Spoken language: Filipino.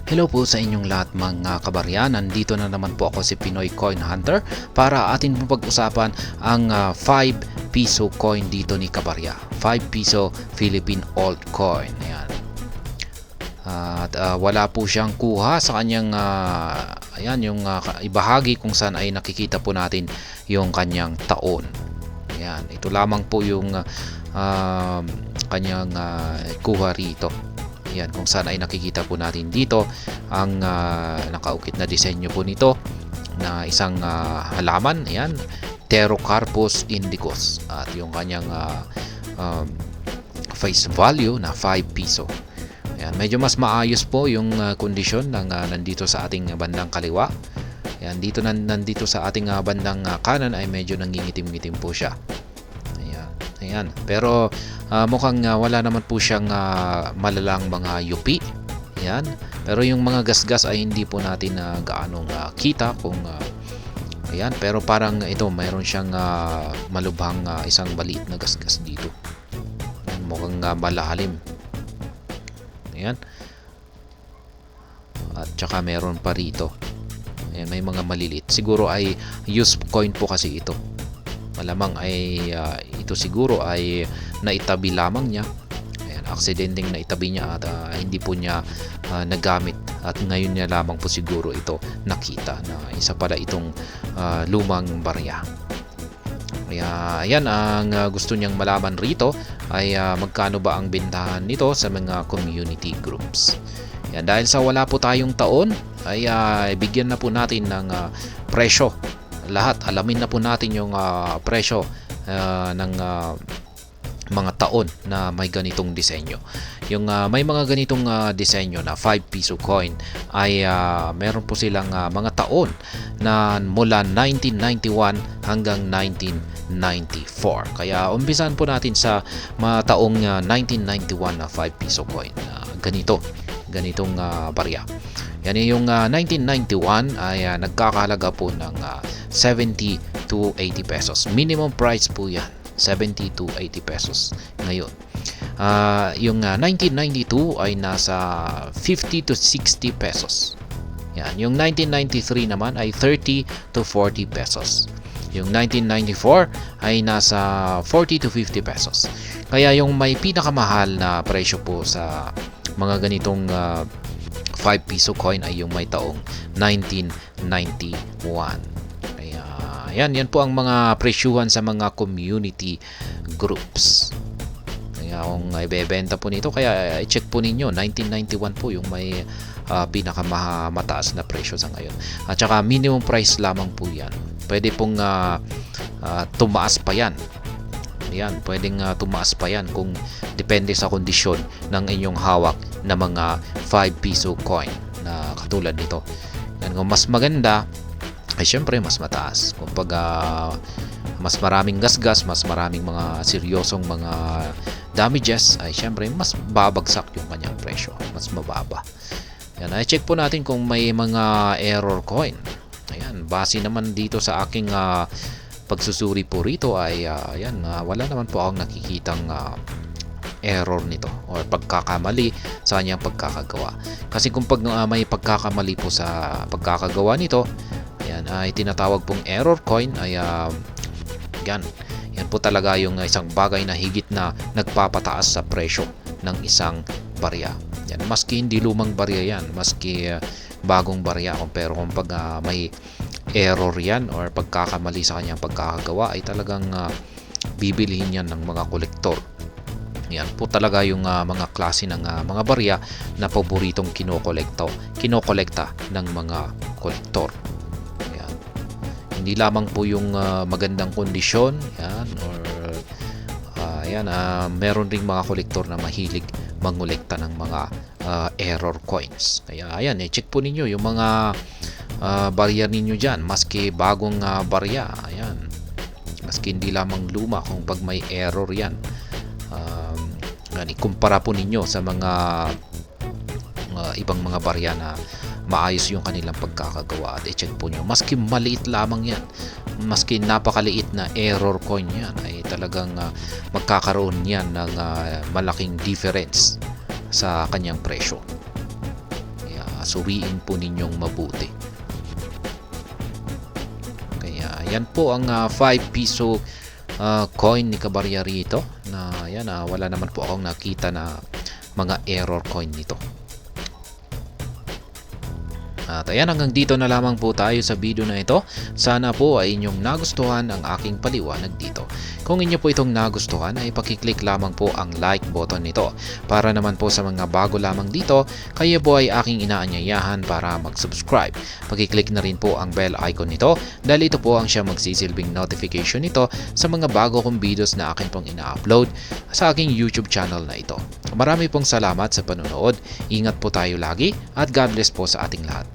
Hello po sa inyong lahat mga kabarya. Nandito na naman po ako si Pinoy Coin Hunter para atin po pag-usapan ang 5 piso coin dito ni kabarya. 5 piso Philippine Old Coin. Ayan. At wala po siyang kuha sa kanyang ayan, yung ibahagi kung saan ay nakikita po natin yung kanyang taon. Ayan. Ito lamang po yung kanyang kuha rito. Yan, kung saan ay nakikita po natin dito ang nakaukit na disenyo po nito na isang halaman. Ayan, Pterocarpus indicus at yung kanyang face value na 5 piso. Ayan, medyo mas maayos po yung kondisyon ng nandito sa ating bandang kaliwa. Ayan, nandito sa ating bandang kanan ay medyo nangingitim-ngitim po siya. Ayan. Pero mukhang wala naman po siyang malalang mga yupi. Ayan. Pero yung mga gasgas ay hindi po natin gaanong kita kung ayan. Pero parang ito mayroon siyang malubhang isang maliit na gasgas dito. Ayan, mukhang malalim. Ayan. At saka meron pa rito. Ayan, may mga maliliit. Siguro ay used coin po kasi ito. Malamang ay ito siguro ay naitabi lamang niya. Ayan, aksidenteng naitabi niya at hindi po niya nagamit at ngayon niya lamang po siguro ito nakita na isa pala itong lumang barya. Kaya ayan, ang gusto niyang malaman rito ay magkano ba ang bentahan nito sa mga community groups. Ayan, dahil sa wala po tayong taon ay bigyan na po natin ng presyo. Lahat alamin na po natin yung presyo ng mga taon na may ganitong disenyo. Yung may mga ganitong disenyo na 5 piso coin ay meron po silang mga taon na mula 1991 hanggang 1994. Kaya umpisan po natin sa mga taong 1991 na 5 piso coin. Ganitong barya. Yan yung 1991 ay nagkakahalaga po ng 70 to 80 pesos. Minimum price po yan, 70 to 80 pesos ngayon. Yung 1992 ay nasa 50 to 60 pesos. Yan. Yung 1993 naman ay 30 to 40 pesos. Yung 1994 ay nasa 40 to 50 pesos. Kaya yung may pinakamahal na presyo po sa mga ganitong 5 piso coin ay yung may taong 1991. Kaya yan po ang mga presyuhan sa mga community groups. Kaya kung ibebenta po nito, kaya i-check po ninyo, 1991 po yung may pinakamataas na presyo sa ngayon. At saka minimum price lamang po yan. Pwede pong tumaas pa yan. Yan, pwedeng tumaas pa yan kung depende sa kondisyon ng inyong hawak na mga 5 piso coin na katulad nito. Yan, kung mas maganda ay syempre mas mataas. Kung mas maraming gasgas, mas maraming mga seryosong mga damages ay syempre mas babagsak yung kanyang presyo, mas mababa. Yan, ay check po natin kung may mga error coin. Ayan, base naman dito sa aking pagsusuri po rito ay wala naman po akong nakikitang error nito or pagkakamali sa kanyang pagkakagawa. Kasi kung may pagkakamali po sa pagkakagawa nito, ayan, ay tinatawag pong error coin ay yan po talaga yung isang bagay na higit na nagpapataas sa presyo ng isang barya. Yan, maski hindi lumang barya yan, maski bagong barya, pero kung may error yan or pagkakamali sa kanyang pagkakagawa ay talagang bibilihin yan ng mga kolektor. Yan po talaga yung mga klase ng mga barya na paboritong kinokolekta ng mga kolektor. Yan. Hindi lamang po yung magandang kondisyon, yan, or meron ring mga kolektor na mahilig mangolekta ng mga error coins. Kaya ayan, check po ninyo yung mga barya ninyo dyan, maski bagong barya, ayan, maski hindi lamang luma, kung pag may error yan, ikumpara po ninyo sa mga ibang mga barya na maayos yung kanilang pagkakagawa at i-check po nyo, maski maliit lamang yan, maski napakaliit na error coin yan, ay talagang magkakaroon yan ng malaking difference sa kanyang presyo. suriin po ninyong mabuti. Kaya yan po ang 5 piso coin ni Kabarya rito, na yan, wala naman po akong nakita na mga error coin nito. At ayan, hanggang dito na lamang po tayo sa video na ito. Sana po ay inyong nagustuhan ang aking paliwanag dito. Kung inyo po itong nagustuhan ay pakiclick lamang po ang like button nito. Para naman po sa mga bago lamang dito, kayo po ay aking inaanyayahan para mag-subscribe. Pakiclick na rin po ang bell icon nito dahil ito po ang siya magsisilbing notification nito sa mga bago kong videos na akin pong ina-upload sa aking YouTube channel na ito. Marami pong salamat sa panonood. Ingat po tayo lagi at God bless po sa ating lahat.